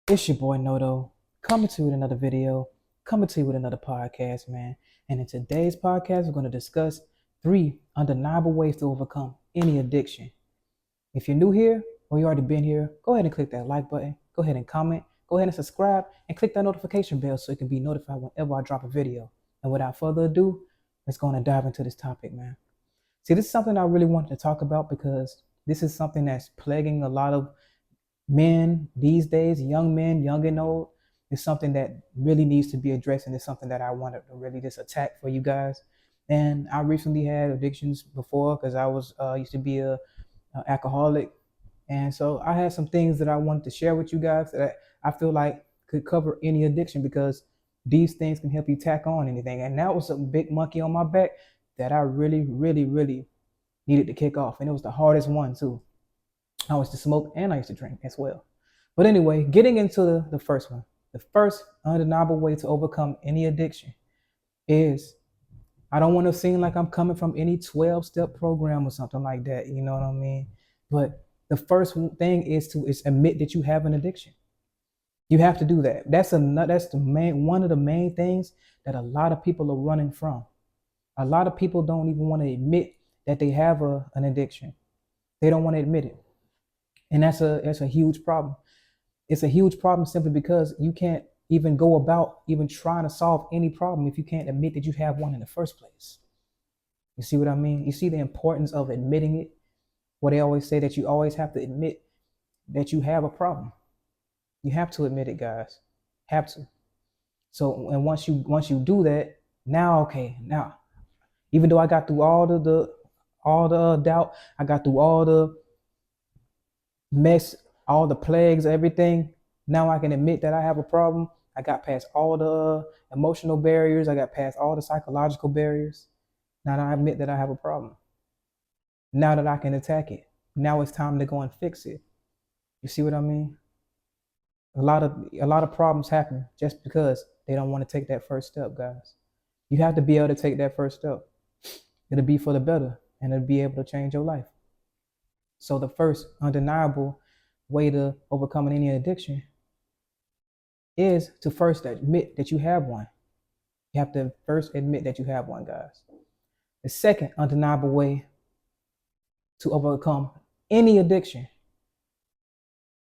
It's your boy Noto, coming to you with another video, coming to you with another podcast, man. And in today's podcast, we're going to discuss 3 undeniable ways to overcome any addiction. If you're new here or you already been here, go ahead and click that like button, go ahead and comment, go ahead and subscribe, and click that notification bell so you can be notified whenever I drop a video. And without further ado, let's go and dive into this topic, man. See, this is something I really wanted to talk about because this is something that's plaguing a lot of men these days, young men, young and old. It's something that really needs to be addressed, and it's something that I wanted to really just attack for you guys. And I recently had addictions before because I was used to be a alcoholic, and so I had some things that I wanted to share with you guys that I feel like could cover any addiction because these things can help you tack on anything. And that was a big monkey on my back that I really, really, really needed to kick off, and it was the hardest one too. I used to smoke and I used to drink as well. But anyway, getting into the first one, the first undeniable way to overcome any addiction is I don't want to seem like I'm coming from any 12-step program or something like that. You know what I mean? But the first thing is admit that you have an addiction. You have to do that. That's the main one of the main things that a lot of people are running from. A lot of people don't even want to admit that they have an addiction. They don't want to admit it. And that's a huge problem. It's a huge problem simply because you can't even go about even trying to solve any problem if you can't admit that you have one in the first place. You see what I mean? You see the importance of admitting it? What they always say that you always have to admit that you have a problem. You have to admit it, guys. Have to. So and once you do that, now even though I got through all the doubt, I got through all the mess, all the plagues, everything. Now I can admit that I have a problem. I got past all the emotional barriers. I got past all the psychological barriers. Now I admit that I have a problem. Now that I can attack it. Now it's time to go and fix it. You see what I mean? A lot of problems happen just because they don't want to take that first step, guys. You have to be able to take that first step. It'll be for the better and it'll be able to change your life. So the first undeniable way to overcome any addiction is to first admit that you have one. You have to first admit that you have one, guys. The second undeniable way to overcome any addiction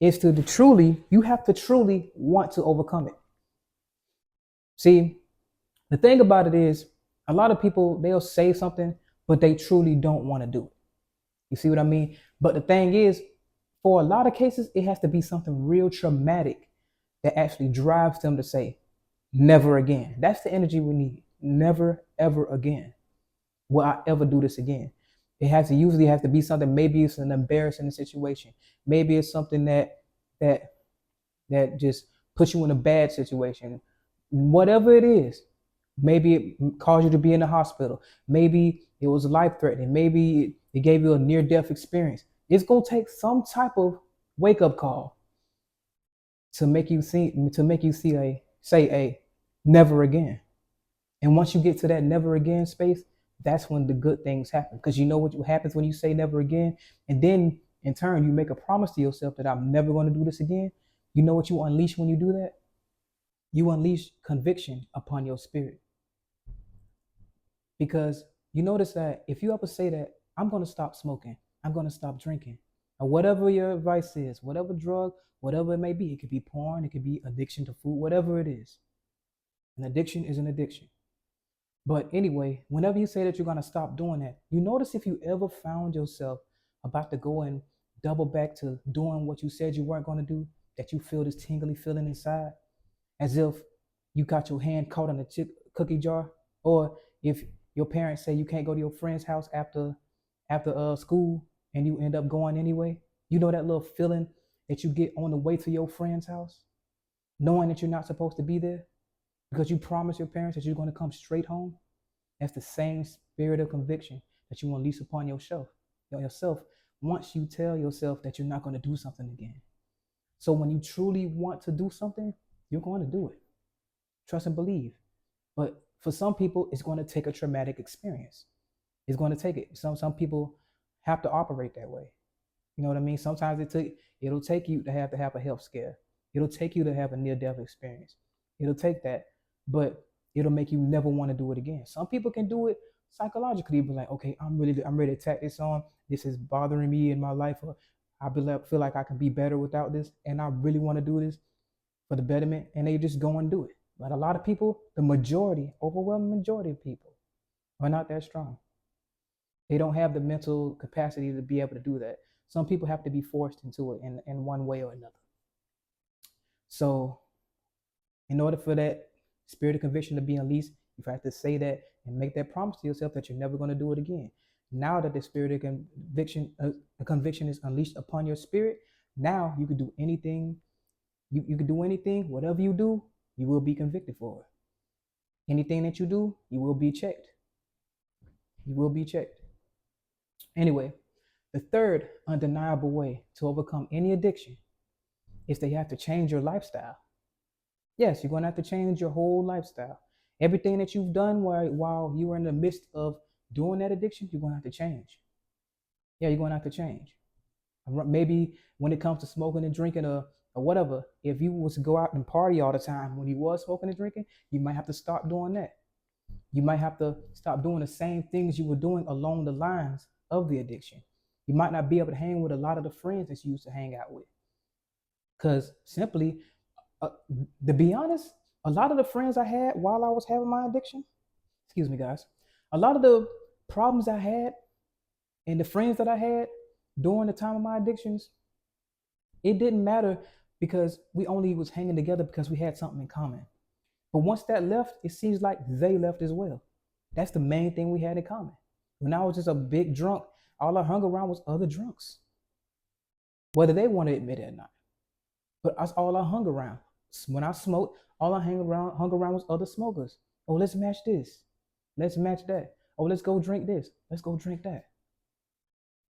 is you have to truly want to overcome it. See, the thing about it is, a lot of people, they'll say something, but they truly don't want to do it. You see what I mean? But the thing is, for a lot of cases, it has to be something real traumatic that actually drives them to say, never again. That's the energy we need. Never, ever again will I ever do this again. Usually have to be something, maybe it's an embarrassing situation. Maybe it's something that that just puts you in a bad situation. Whatever it is, maybe it caused you to be in the hospital. Maybe it was life threatening. Maybe it gave you a near death experience. It's gonna take some type of wake up call to make you say never again. And once you get to that never again space, that's when the good things happen. Because you know what happens when you say never again, and then in turn you make a promise to yourself that I'm never going to do this again. You know what you unleash when you do that? You unleash conviction upon your spirit. Because you notice that if you ever say that I'm going to stop smoking, I'm going to stop drinking, or whatever your advice is, whatever drug, whatever it may be, it could be porn, it could be addiction to food, whatever it is. An addiction is an addiction. But anyway, whenever you say that you're going to stop doing that, you notice if you ever found yourself about to go and double back to doing what you said you weren't going to do, that you feel this tingly feeling inside, as if you got your hand caught in a cookie jar, or if your parents say you can't go to your friend's house after school and you end up going anyway. You know that little feeling that you get on the way to your friend's house, knowing that you're not supposed to be there because you promised your parents that you're going to come straight home. That's the same spirit of conviction that you unleash upon yourself once you tell yourself that you're not going to do something again. So when you truly want to do something, you're going to do it. Trust and believe. But for some people, it's going to take a traumatic experience. It's going to take it. Some people have to operate that way. You know what I mean? Sometimes it'll take you to have a health scare. It'll take you to have a near-death experience. It'll take that, but it'll make you never want to do it again. Some people can do it psychologically, be like, okay, I'm ready to tack this on. This is bothering me in my life, or feel like I can be better without this, and I really want to do this for the betterment, and they just go and do it. But a lot of people, the majority, overwhelming majority of people, are not that strong. They don't have the mental capacity to be able to do that. Some people have to be forced into it in one way or another. So, in order for that spirit of conviction to be unleashed, you have to say that and make that promise to yourself that you're never going to do it again. Now that the spirit of conviction is unleashed upon your spirit, now you can do anything. You can do anything. Whatever you do, you will be convicted for it. Anything that you do, you will be checked. You will be checked. Anyway, the third undeniable way to overcome any addiction is that you have to change your lifestyle. Yes, you're going to have to change your whole lifestyle. Everything that you've done while you were in the midst of doing that addiction, you're going to have to change. Yeah, you're going to have to change. Maybe when it comes to smoking and drinking or whatever, if you was to go out and party all the time when you was smoking and drinking, you might have to stop doing that. You might have to stop doing the same things you were doing along the lines of the addiction. You might not be able to hang with a lot of the friends that you used to hang out with. Because simply, to be honest, a lot of the friends I had while I was having my addiction, excuse me, guys, a lot of the problems I had and the friends that I had during the time of my addictions, it didn't matter because we only was hanging together because we had something in common. But once that left, it seems like they left as well. That's the main thing we had in common. When I was just a big drunk, all I hung around was other drunks, whether they want to admit it or not. But that's all I hung around. When I smoked, all I hung around was other smokers. Oh, let's match this. Let's match that. Oh, let's go drink this. Let's go drink that.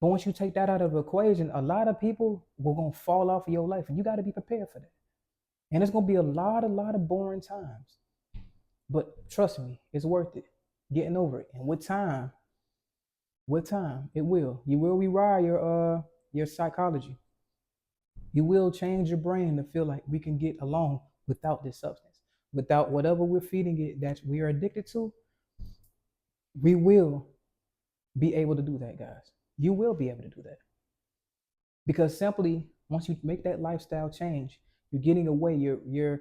But once you take that out of the equation, a lot of people will gonna fall off of your life, and you got to be prepared for that. And it's gonna be a lot of boring times. But trust me, it's worth it. Getting over it, and with time, it will. You will rewire your psychology. You will change your brain to feel like we can get along without this substance, without whatever we're feeding it that we are addicted to. We will be able to do that, guys. You will be able to do that. Because simply once you make that lifestyle change, you're getting away, you're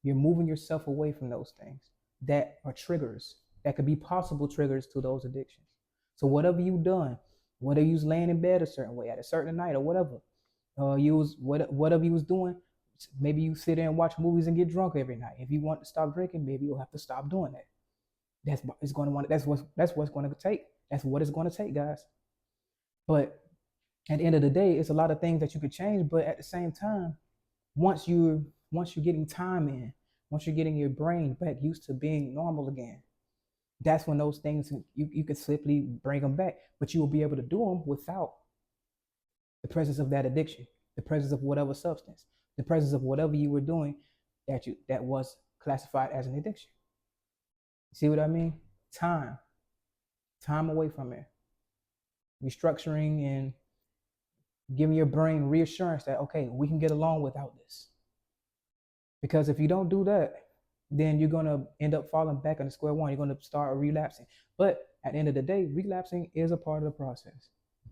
moving yourself away from those things that are triggers, that could be possible triggers to those addictions. So whatever you've done, whether you was laying in bed a certain way at a certain night or whatever, whatever you was doing, maybe you sit there and watch movies and get drunk every night. If you want to stop drinking, maybe you'll have to stop doing that. That's what's going to take. That's what it's going to take, guys. But at the end of the day, it's a lot of things that you could change. But at the same time, once you're getting time in, once you're getting your brain back used to being normal again, that's when those things you could simply bring them back. But you will be able to do them without the presence of that addiction, the presence of whatever substance, the presence of whatever you were doing that was classified as an addiction. See what I mean? Time away from it, restructuring and giving your brain reassurance that, okay, we can get along without this. Because if you don't do that, then you're going to end up falling back on the square one. You're going to start relapsing. But at the end of the day, relapsing is a part of the process.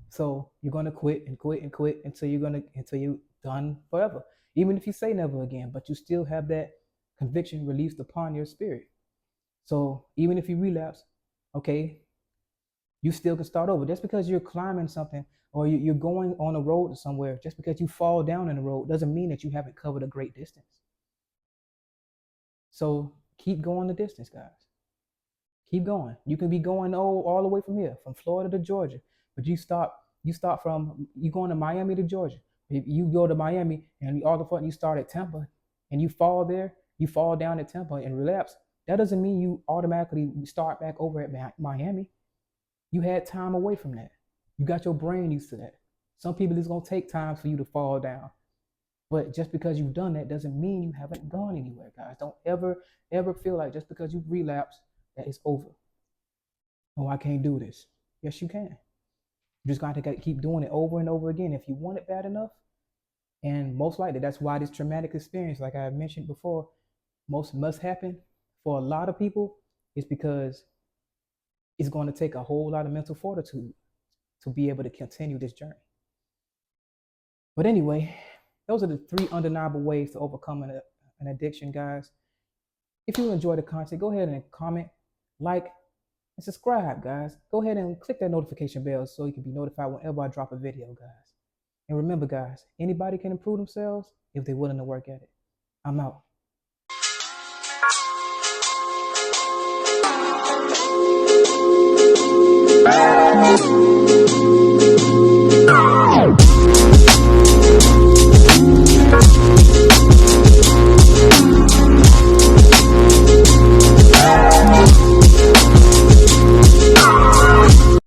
So you're going to quit and quit and quit until you're done forever. Even if you say never again, but you still have that conviction released upon your spirit. So even if you relapse, okay, you still can start over. Just because you're climbing something or you're going on a road to somewhere, just because you fall down in the road doesn't mean that you haven't covered a great distance. So keep going the distance, guys. Keep going. You can be going all the way from here, from Florida to Georgia, but you going to Miami to Georgia. If you go to Miami and all of a sudden you start at Tampa and you fall down at Tampa and relapse, that doesn't mean you automatically start back over at Miami. You had time away from that. You got your brain used to that. Some people, it's going to take time for you to fall down. But just because you've done that doesn't mean you haven't gone anywhere, guys. Don't ever feel like just because you've relapsed that it's over. Oh, I can't do this. Yes, you can. You just got to keep doing it over and over again. If you want it bad enough, And most likely that's why this traumatic experience, like I mentioned before, most must happen for a lot of people is because it's going to take a whole lot of mental fortitude to be able to continue this journey. But anyway, those are the 3 undeniable ways to overcome an addiction, guys. If you enjoy the content, go ahead and comment, like, and subscribe, guys. Go ahead and click that notification bell so you can be notified whenever I drop a video, guys. And remember, guys, anybody can improve themselves if they're willing to work at it. I'm out.